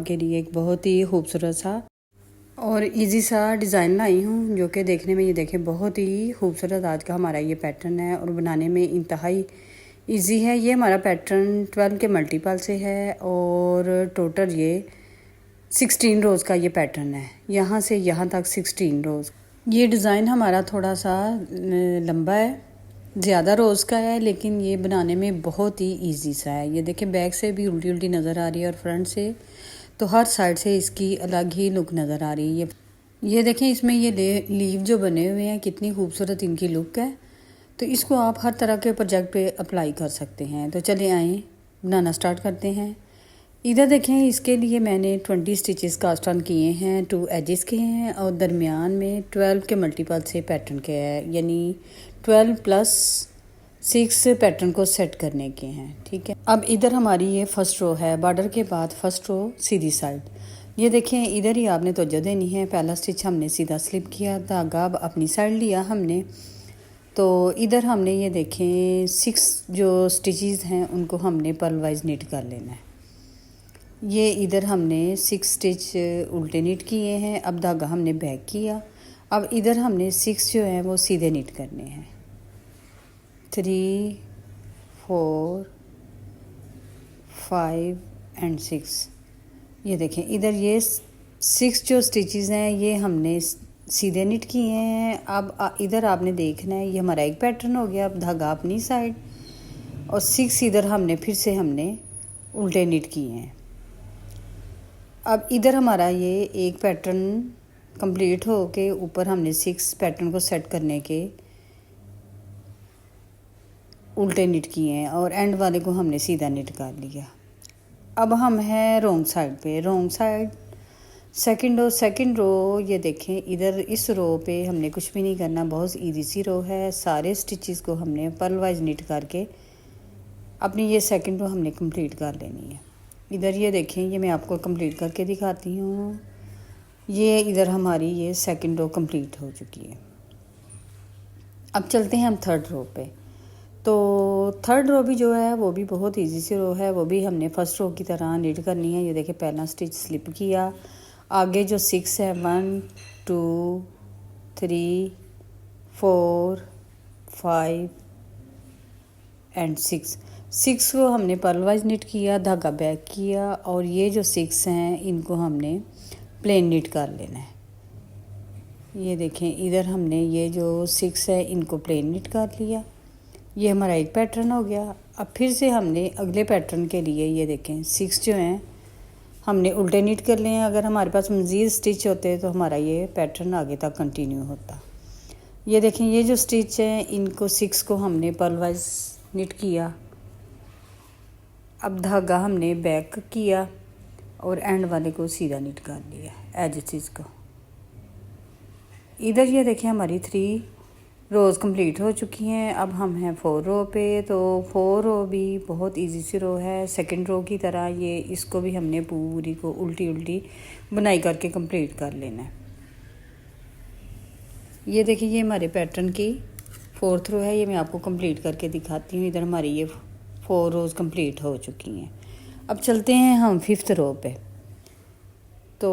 के लिए एक बहुत ही खूबसूरत सा और इजी सा डिज़ाइन लाई हूँ, जो कि देखने में ये देखें बहुत ही खूबसूरत आज का हमारा ये पैटर्न है और बनाने में इंतहाई इजी है। ये हमारा पैटर्न 12 के मल्टीपल से है और टोटल ये 16 रोज़ का ये पैटर्न है, यहाँ से यहाँ तक 16 रोज़। ये डिज़ाइन हमारा थोड़ा सा लंबा है, ज़्यादा रोज़ का है, लेकिन ये बनाने में बहुत ही इजी सा है। ये देखें बैक से भी उल्टी उल्टी नज़र आ रही है और फ्रंट से तो हर साइड से इसकी अलग ही लुक नज़र आ रही है। ये देखें इसमें ये लीव जो बने हुए हैं कितनी खूबसूरत इनकी लुक है। तो इसको आप हर तरह के प्रोजेक्ट पे अप्लाई कर सकते हैं। तो चलिए आएँ बनाना स्टार्ट करते हैं। इधर देखें इसके लिए मैंने 20 स्टिचेस कास्ट ऑन किए हैं, 2 एजेस के हैं और दरमियान में 12 के मल्टीपल से पैटर्न के है, यानी 12 प्लस 6 पैटर्न को सेट करने के हैं। ठीक है, अब इधर हमारी ये फर्स्ट रो है, बॉर्डर के बाद फर्स्ट रो सीधी साइड। ये देखें इधर ही आपने तवज्जो देनी है। पहला स्टिच हमने सीधा स्लिप किया, धागा अब अपनी साइड लिया हमने। तो इधर हमने ये देखें 6 जो स्टिचेस हैं उनको हमने पर्ल वाइज नीट कर लेना है। ये इधर हमने 6 स्टिच उल्टे नीट किए हैं, अब धागा हमने बैक किया। अब इधर हमने 6 जो हैं वो सीधे नीट करने हैं, 3 4 5 एंड 6। ये देखें इधर ये 6 जो स्टिचेस हैं ये हमने सीधे नीट किए हैं। अब इधर आपने देखना है, ये हमारा एक पैटर्न हो गया। अब धागा अपनी साइड और 6 इधर हमने फिर से हमने उल्टे नीट किए हैं। अब इधर हमारा ये एक पैटर्न कंप्लीट हो के ऊपर हमने 6 पैटर्न को सेट करने के उल्टे निट किए हैं और एंड वाले को हमने सीधा निट कर लिया। अब हम हैं रॉन्ग साइड पे, रॉन्ग साइड सेकंड रो। ये देखें इधर इस रो पे हमने कुछ भी नहीं करना, बहुत इजी सी रो है। सारे स्टिचेस को हमने पर्ल वाइज निट करके अपनी ये सेकंड रो हमने कंप्लीट कर लेनी है। इधर ये देखें, ये मैं आपको कंप्लीट करके दिखाती हूँ। ये इधर हमारी ये सेकंड रो कंप्लीट हो चुकी है। अब चलते हैं हम थर्ड रो पे। तो थर्ड रो भी जो है वो भी बहुत इजी सी रो है, वो भी हमने फर्स्ट रो की तरह नीट करनी है। ये देखें पहला स्टिच स्लिप किया, आगे जो 6 है 1 2 3 4 5 एंड 6 को हमने पर्ल वाइज निट किया, धागा बैक किया और ये जो 6 हैं इनको हमने प्लेन निट कर लेना है। ये देखें इधर हमने ये जो 6 है इनको प्लेन निट कर लिया। ये हमारा एक पैटर्न हो गया। अब फिर से हमने अगले पैटर्न के लिए ये देखें 6 जो हैं हमने उल्टे निट कर लिए हैं। अगर हमारे पास मज़ीद स्टिच होते तो हमारा ये पैटर्न आगे तक कंटिन्यू होता। ये देखें ये जो स्टिच हैं इनको 6 को हमने पर्ल वाइज निट किया। अब धागा हमने बैक किया और एंड वाले को सीधा निट कर लिया एज चीज़ को। इधर ये देखें हमारी 3 रोज़ कंप्लीट हो चुकी हैं। अब हम हैं 4 रो पे। तो 4 रो भी बहुत इजी सी रो है, सेकंड रो की तरह। ये इसको भी हमने पूरी को उल्टी उल्टी बुनाई करके कंप्लीट कर लेना है। ये देखिए ये हमारे पैटर्न की 4th रो है, ये मैं आपको कंप्लीट करके दिखाती हूँ। इधर हमारी ये 4 रोज़ कंप्लीट हो चुकी हैं। अब चलते हैं हम 5th रो पे। तो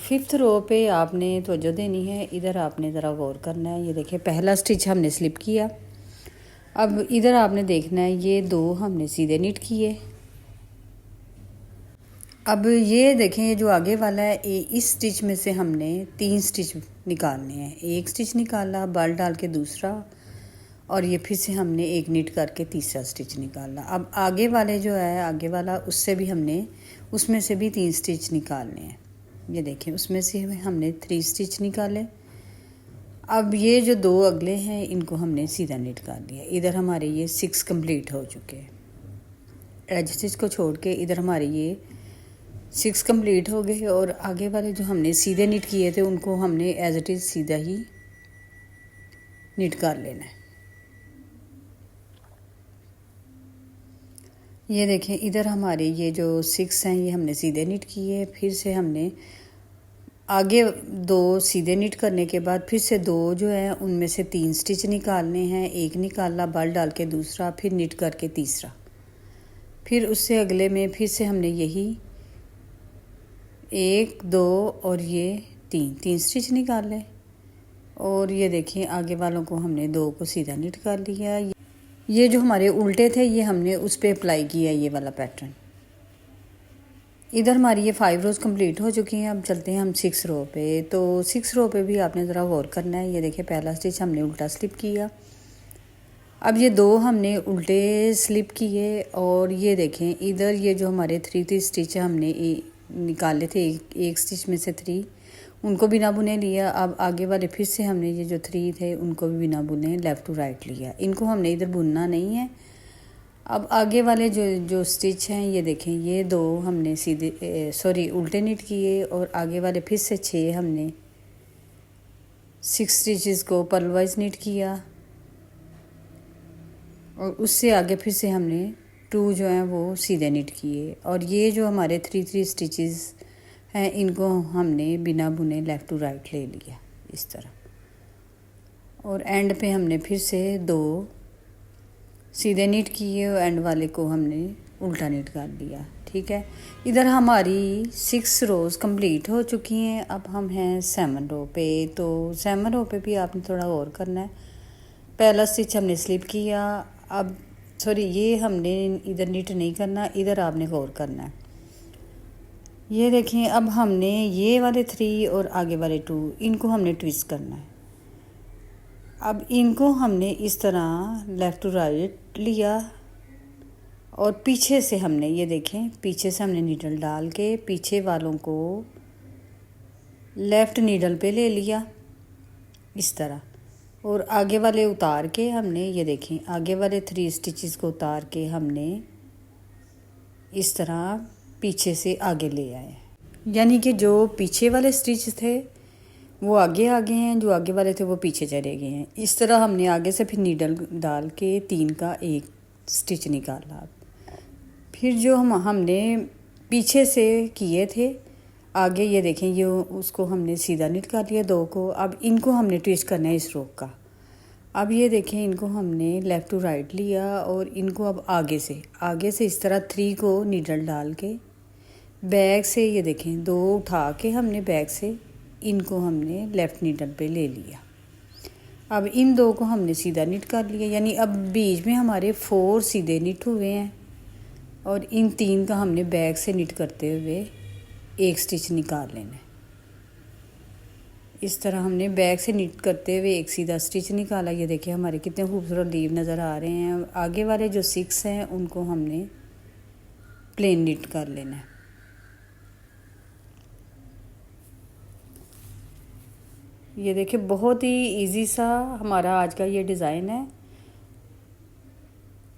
5th रो पे आपने तवज्जो देनी है, इधर आपने ज़रा गौर करना है। ये देखिए पहला स्टिच हमने स्लिप किया। अब इधर आपने देखना है ये 2 हमने सीधे निट किए। अब ये देखें ये जो आगे वाला है इस स्टिच में से हमने 3 स्टिच निकालने हैं। एक स्टिच निकाला, बल डाल के दूसरा, और ये फिर से हमने एक निट करके तीसरा स्टिच निकाला। अब आगे वाले जो है आगे वाला उससे भी हमने उसमें से भी 3 स्टिच निकालने हैं। ये देखें उसमें से हमने 3 स्टिच निकाले। अब ये जो 2 अगले हैं इनको हमने सीधा निट कर लिया। इधर हमारे ये 6 कंप्लीट हो चुके हैं। एज स्टिच को छोड़ के इधर हमारे ये 6 कंप्लीट हो गए और आगे वाले जो हमने सीधे निट किए थे उनको हमने एज इट इज़ सीधा ही निट कर लेना है। ये देखें इधर हमारे ये जो 6 हैं ये हमने सीधे निट किए। फिर से हमने आगे 2 सीधे निट करने के बाद फिर से 2 जो हैं उनमें से 3 स्टिच निकालने हैं। एक निकाला, बल डाल के दूसरा, फिर निट करके तीसरा, फिर उससे अगले में फिर से हमने यही 1 2 और ये 3 स्टिच निकाल लें। और ये देखिए आगे वालों को हमने 2 को सीधा निट कर लिया। ये जो हमारे उल्टे थे ये हमने उस पर अप्लाई किया ये वाला पैटर्न। इधर हमारी ये 5 रोज़ कंप्लीट हो चुकी हैं। अब चलते हैं हम 6 रो पे। तो 6 रो पे भी आपने ज़रा गौर करना है। ये देखिए पहला स्टिच हमने उल्टा स्लिप किया, अब ये 2 हमने उल्टे स्लिप किए और ये देखें इधर ये जो हमारे 3 स्टिच हमने निकाले थे, एक स्टिच में से 3 उनको बिना बुने लिया। अब आगे वाले फिर से हमने ये जो 3 थे उनको भी बिना बुने लेफ़्ट टू राइट लिया। इनको हमने इधर बुनना नहीं है। अब आगे वाले जो स्टिच हैं ये देखें, ये 2 हमने सीधे उल्टे निट किए और आगे वाले फिर से 6 हमने 6 स्टिचेस को पर्लवाइज निट किया और उससे आगे फिर से हमने 2 जो हैं वो सीधे निट किए। और ये जो हमारे 3 स्टिचेस हैं इनको हमने बिना बुने लेफ़्ट टू राइट ले लिया इस तरह। और एंड पे हमने फिर से 2 सीधे निट किए और एंड वाले को हमने उल्टा निट कर दिया। ठीक है, इधर हमारी 6 रोज़ कंप्लीट हो चुकी हैं। अब हम हैं 7 रो पे। तो 7 रो पे भी आपने थोड़ा और करना है। पहला स्टिच हमने स्लिप किया, अब ये हमने इधर निट नहीं करना, इधर आपने गौर करना है। ये देखें अब हमने ये वाले 3 और आगे वाले 2 इनको हमने ट्विस्ट करना है। अब इनको हमने इस तरह लेफ़्ट टू राइट लिया और पीछे से हमने ये देखें पीछे से हमने नीडल डाल के पीछे वालों को लेफ़्ट नीडल पे ले लिया इस तरह। और आगे वाले उतार के हमने ये देखें आगे वाले 3 स्टिचेस को उतार के हमने इस तरह पीछे से आगे ले आए। यानी कि जो पीछे वाले स्टिच थे वो आगे आ गए हैं, जो आगे वाले थे वो पीछे चले गए हैं। इस तरह हमने आगे से फिर नीडल डाल के 3 का 1 स्टिच निकाला। फिर जो हमने पीछे से किए थे आगे ये देखें ये उसको हमने सीधा निट कर लिया 2 को। अब इनको हमने ट्विस्ट करना है इस रोक का। अब ये देखें इनको हमने लेफ़्ट टू राइट लिया और इनको अब आगे से इस तरह 3 को नीडल डाल के बैक से ये देखें 2 उठा के हमने बैक से इनको हमने लेफ़्ट नीडल पे ले लिया। अब इन 2 को हमने सीधा निट कर लिया, यानी अब बीच में हमारे 4 सीधे निट हुए हैं और इन 3 का हमने बैक से निट करते हुए 1 स्टिच निकाल लेना है। इस तरह हमने बैक से निट करते हुए 1 सीधा स्टिच निकाला। ये देखिए हमारे कितने खूबसूरत लीव नज़र आ रहे हैं। आगे वाले जो 6 हैं उनको हमने प्लेन निट कर लेना है। ये देखिए बहुत ही इजी सा हमारा आज का ये डिज़ाइन है।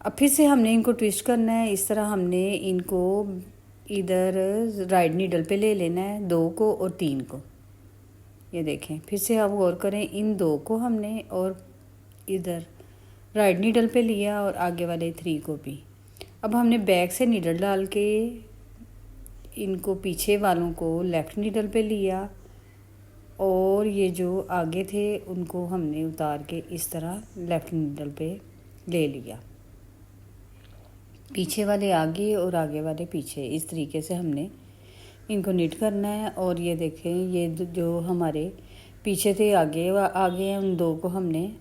अब फिर से हमने इनको ट्विस्ट करना है। इस तरह हमने इनको इधर राइट नीडल पे ले लेना है 2 को और 3 को। ये देखें फिर से आप गौर करें इन 2 को हमने और इधर राइट नीडल पे लिया और आगे वाले 3 को भी। अब हमने बैक से नीडल डाल के इनको पीछे वालों को लेफ़्ट नीडल पे लिया और ये जो आगे थे उनको हमने उतार के इस तरह लेफ़्ट नीडल पे ले लिया। पीछे वाले आगे और आगे वाले पीछे, इस तरीके से हमने इनको निट करना है। और ये देखें ये जो हमारे पीछे थे आगे हैं उन 2 को हमने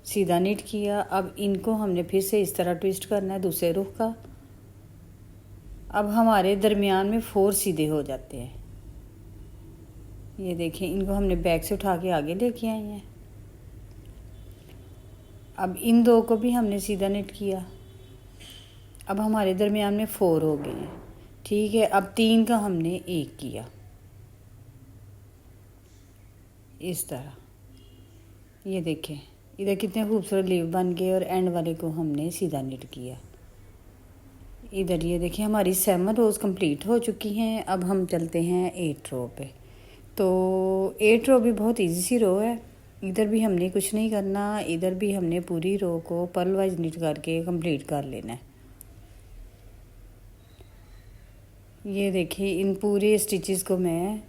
सीधा निट किया। अब इनको हमने फिर से इस तरह ट्विस्ट करना है दूसरे रुख का। अब हमारे दरमियान में 4 सीधे हो जाते हैं। ये देखें इनको हमने बैक से उठा के आगे लेके आए हैं। अब इन 2 को भी हमने सीधा निट किया। अब हमारे दरमियान में 4 हो गए हैं। ठीक है, अब 3 का हमने 1 किया इस तरह। ये देखें इधर कितने खूबसूरत लीव बन गए और एंड वाले को हमने सीधा निट किया। इधर ये देखिए हमारी 7 रोज़ कंप्लीट हो चुकी हैं। अब हम चलते हैं 8 रो पे। तो 8 रो भी बहुत इजी सी रो है। इधर भी हमने कुछ नहीं करना, इधर भी हमने पूरी रो को पर्ल वाइज निट करके कंप्लीट कर लेना है। ये देखिए इन पूरे स्टिचेस को मैं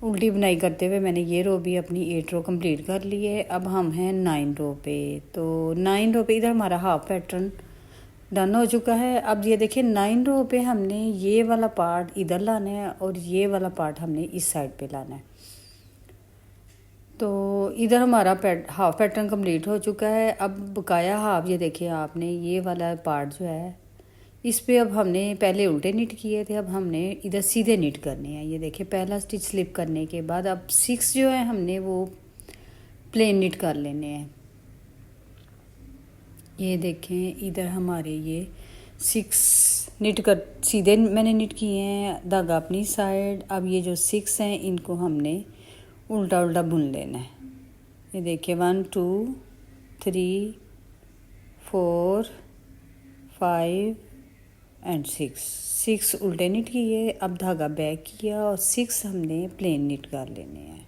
उल्टी बुनाई करते हुए मैंने ये रो भी अपनी 8 रो कंप्लीट कर ली है। अब हम हैं 9 रो पे। तो 9 रो पे इधर हमारा हाफ पैटर्न डन हो चुका है। अब ये देखिए 9 रो पे हमने ये वाला पार्ट इधर लाना है और ये वाला पार्ट हमने इस साइड पे लाना है। तो इधर हमारा हाफ पैटर्न कंप्लीट हो चुका है। अब बकाया हाफ ये देखिए आपने ये वाला पार्ट जो है इस पे अब हमने पहले उल्टे निट किए थे, अब हमने इधर सीधे निट करने हैं। ये देखिए पहला स्टिच स्लिप करने के बाद अब 6 जो है हमने वो प्लेन निट कर लेने हैं। ये देखें इधर हमारे ये 6 निट कर सीधे मैंने निट किए हैं, धागा अपनी साइड। अब ये जो 6 हैं इनको हमने उल्टा उल्टा बुन लेना है। ये देखिए 1 2 3 4 5 एंड 6 उल्टे निट किए। अब धागा बैक किया और 6 हमने प्लेन निट कर लेने हैं।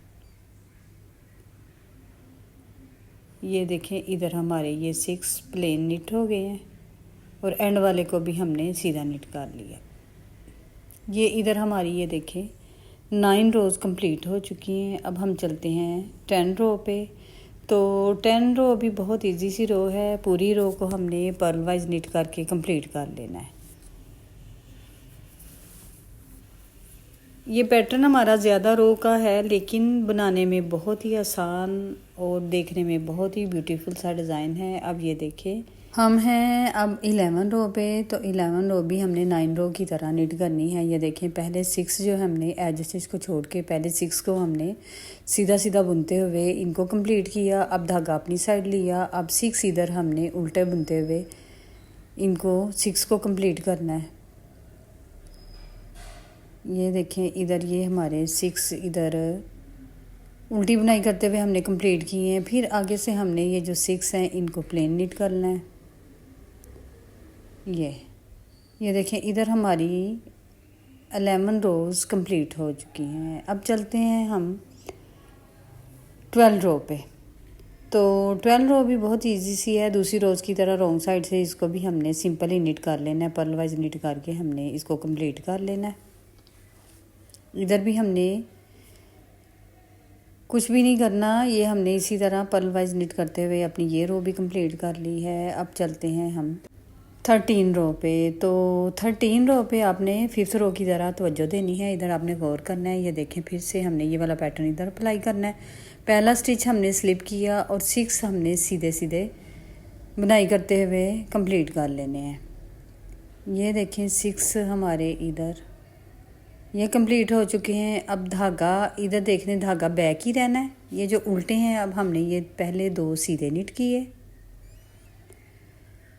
ये देखें इधर हमारे ये 6 प्लेन निट हो गए हैं और एंड वाले को भी हमने सीधा निट कर लिया। ये इधर हमारी ये देखें 9 रोज़ कंप्लीट हो चुकी हैं। अब हम चलते हैं 10 रो पे। तो 10 रो भी बहुत इजी सी रो है, पूरी रो को हमने पर्ल वाइज निट करके कंप्लीट कर लेना है। ये पैटर्न हमारा ज़्यादा रो का है लेकिन बनाने में बहुत ही आसान और देखने में बहुत ही ब्यूटीफुल सा डिज़ाइन है। अब ये देखें हम हैं अब 11 रो पे। तो 11 रो भी हमने 9 रो की तरह निट करनी है। ये देखें पहले 6 जो हमने एज स्टिच को छोड़ के पहले 6 को हमने सीधा सीधा बुनते हुए इनको कंप्लीट किया। अब धागा अपनी साइड लिया। अब 6 इधर हमने उल्टे बुनते हुए इनको 6 को कंप्लीट करना है। ये देखें इधर ये हमारे 6 इधर उल्टी बुनाई करते हुए हमने कंप्लीट किए हैं। फिर आगे से हमने ये जो 6 हैं इनको प्लेन निट करना है। ये देखें इधर हमारी 11 रोज़ कंप्लीट हो चुकी हैं। अब चलते हैं हम 12 रो पे। तो 12 रो भी बहुत इजी सी है, दूसरी रोज़ की तरह रॉन्ग साइड से इसको भी हमने सिंपल ही निट कर लेना है। पर्ल वाइज निट करके हमने इसको कंप्लीट कर लेना है। इधर भी हमने कुछ भी नहीं करना, ये हमने इसी तरह पर्ल वाइज निट करते हुए अपनी ये रो भी कंप्लीट कर ली है। अब चलते हैं हम 13 रो पे। तो 13 रो पे आपने 5th रो की तरह तवज्जो देनी है, इधर आपने गौर करना है। ये देखें फिर से हमने ये वाला पैटर्न इधर अप्लाई करना है। पहला स्टिच हमने स्लिप किया और 6 हमने सीधे सीधे बुनाई करते हुए कंप्लीट कर लेने हैं। ये देखें 6 हमारे इधर ये कंप्लीट हो चुके हैं। अब धागा इधर देखने धागा बैक ही रहना है। ये जो उल्टे हैं अब हमने ये पहले 2 सीधे निट किए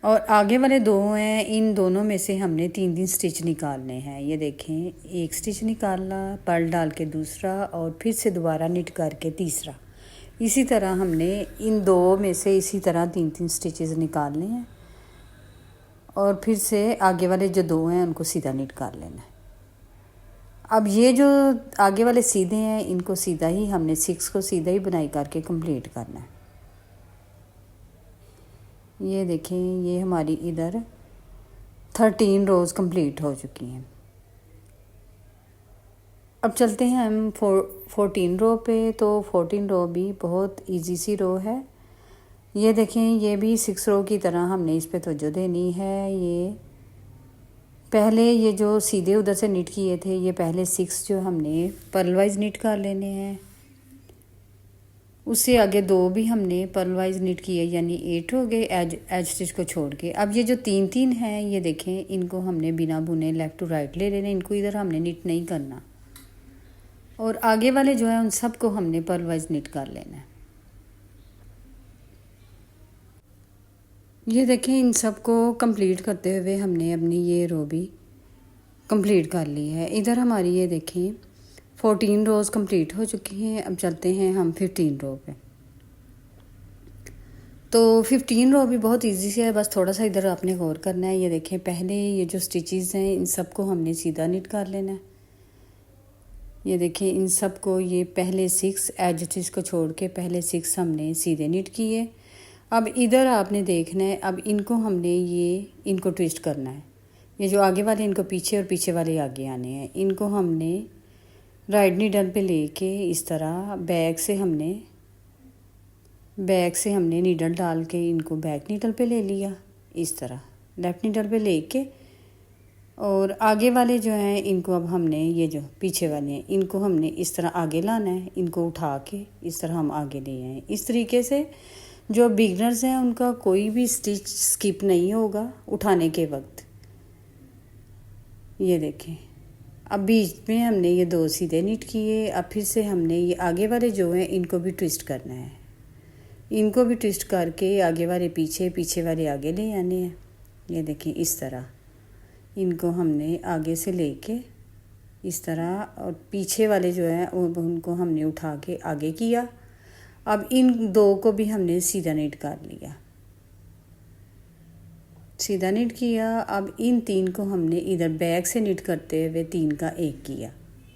और आगे वाले 2 हैं, इन दोनों में से हमने 3 स्टिच निकालने हैं। ये देखें एक स्टिच निकाला, पर्ल डाल के दूसरा और फिर से दोबारा निट करके तीसरा। इसी तरह हमने इन 2 में से इसी तरह 3 स्टिचेस निकालने हैं और फिर से आगे वाले जो 2 हैं उनको सीधा निट कर लेना है। अब ये जो आगे वाले सीधे हैं इनको सीधा ही हमने 6 को सीधा ही बुनाई करके कंप्लीट करना है। ये देखें ये हमारी इधर 13 रोज़ कंप्लीट हो चुकी हैं। अब चलते हैं हम 14 रो पे। तो 14 रो भी बहुत इजी सी रो है। ये देखें ये भी 6 रो की तरह हमने इस पे तवज्जो देनी है। ये पहले ये जो सीधे उधर से निट किए थे ये पहले 6 जो हमने पर्ल वाइज निट कर लेने हैं। उससे आगे 2 भी हमने पर्ल वाइज निट किए यानी 8 हो गए एज स्टिच को छोड़ के। अब ये जो 3 हैं ये देखें इनको हमने बिना बुने लेफ़्ट टू राइट ले लेना, इनको इधर हमने निट नहीं करना और आगे वाले जो है उन सब को हमने पर्ल वाइज निट कर लेना है। ये देखें इन सब को कंप्लीट करते हुए हमने अपनी ये रो भी कंप्लीट कर ली है। इधर हमारी ये देखें 14 रोज़ कंप्लीट हो चुकी हैं। अब चलते हैं हम 15 रो पे। तो 15 रो भी बहुत इजी से है, बस थोड़ा सा इधर आपने गौर करना है। ये देखें पहले ये जो स्टिचेस हैं इन सब को हमने सीधा निट कर लेना है। ये देखें इन सब को ये पहले 6 एज स्टिच को छोड़ के पहले 6 हमने सीधे निट किए। अब इधर आपने देखना है, अब इनको हमने इनको ट्विस्ट करना है। ये जो आगे वाले इनको पीछे और पीछे वाले आगे आने हैं। इनको हमने राइट नीडल पे लेके इस तरह बैक से हमने नीडल डाल के इनको बैक नीडल पे ले लिया इस तरह। लेफ्ट नीडल पे लेके और आगे वाले जो हैं इनको अब हमने ये जो पीछे वाले हैं इनको हमने इस तरह आगे लाना है, इनको उठा के इस तरह हम आगे ले आए। इस तरीके से जो बिगनर्स हैं उनका कोई भी स्टिच स्किप नहीं होगा उठाने के वक्त। ये देखें, अब बीच में हमने ये 2 सीधे नीट किए। अब फिर से हमने ये आगे वाले जो हैं इनको भी ट्विस्ट करना है, इनको भी ट्विस्ट करके आगे वाले पीछे, पीछे वाले आगे ले आने हैं। ये देखें इस तरह इनको हमने आगे से लेके इस तरह और पीछे वाले जो हैं उनको हमने उठा के आगे किया। अब इन 2 को भी हमने सीधा नीट कर लिया, सीधा नीट किया। अब इन 3 को हमने इधर बैक से नीट करते हुए 3 का 1 किया।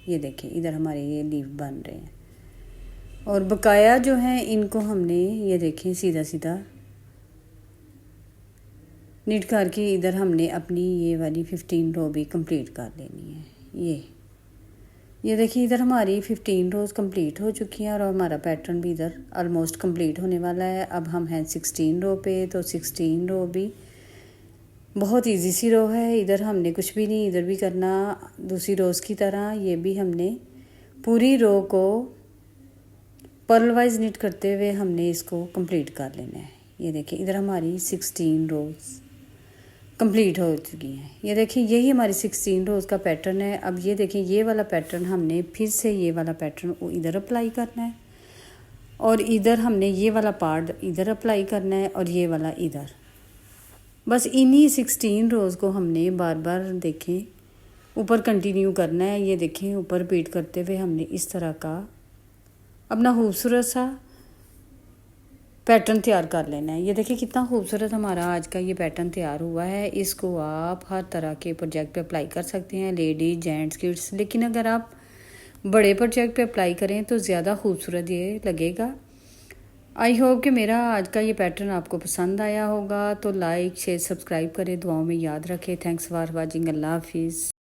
ये देखें इधर हमारे ये लीव बन रहे हैं और बकाया जो हैं इनको हमने ये देखें सीधा सीधा नीट करके इधर हमने अपनी ये वाली 15 रो भी कंप्लीट कर लेनी है। ये देखिए इधर हमारी 15 रोज़ कंप्लीट हो चुकी हैं और हमारा पैटर्न भी इधर ऑलमोस्ट कंप्लीट होने वाला है। अब हम हैं 16 रो पे, तो 16 रो भी बहुत इजी सी रो है। इधर हमने कुछ भी नहीं इधर भी करना, दूसरी रोज़ की तरह ये भी हमने पूरी रो को पर्ल वाइज नीट करते हुए हमने इसको कंप्लीट कर लेना है। ये देखिए इधर हमारी 16 रोज़ कंप्लीट हो चुकी हैं। ये देखिए यही हमारी 16 रोज़ का पैटर्न है। अब ये देखिए ये वाला पैटर्न हमने फिर से ये वाला पैटर्न इधर अप्लाई करना है और इधर हमने ये वाला पार्ट इधर अप्लाई करना है और ये वाला इधर। बस इन्हीं 16 रोज़ को हमने बार बार देखें ऊपर कंटिन्यू करना है। ये देखें ऊपर रिपीट करते हुए हमने इस तरह का अपना खूबसूरत सा पैटर्न तैयार कर लेना है। ये देखिए कितना खूबसूरत हमारा आज का ये पैटर्न तैयार हुआ है। इसको आप हर तरह के प्रोजेक्ट पे अप्लाई कर सकते हैं, लेडीज, जेंट्स, किड्स। लेकिन अगर आप बड़े प्रोजेक्ट पे अप्लाई करें तो ज़्यादा खूबसूरत ये लगेगा। आई होप कि मेरा आज का ये पैटर्न आपको पसंद आया होगा। तो लाइक, शेयर, सब्सक्राइब करें, दुआओं में याद रखें। Thanks for watching. अल्लाह हाफिज़।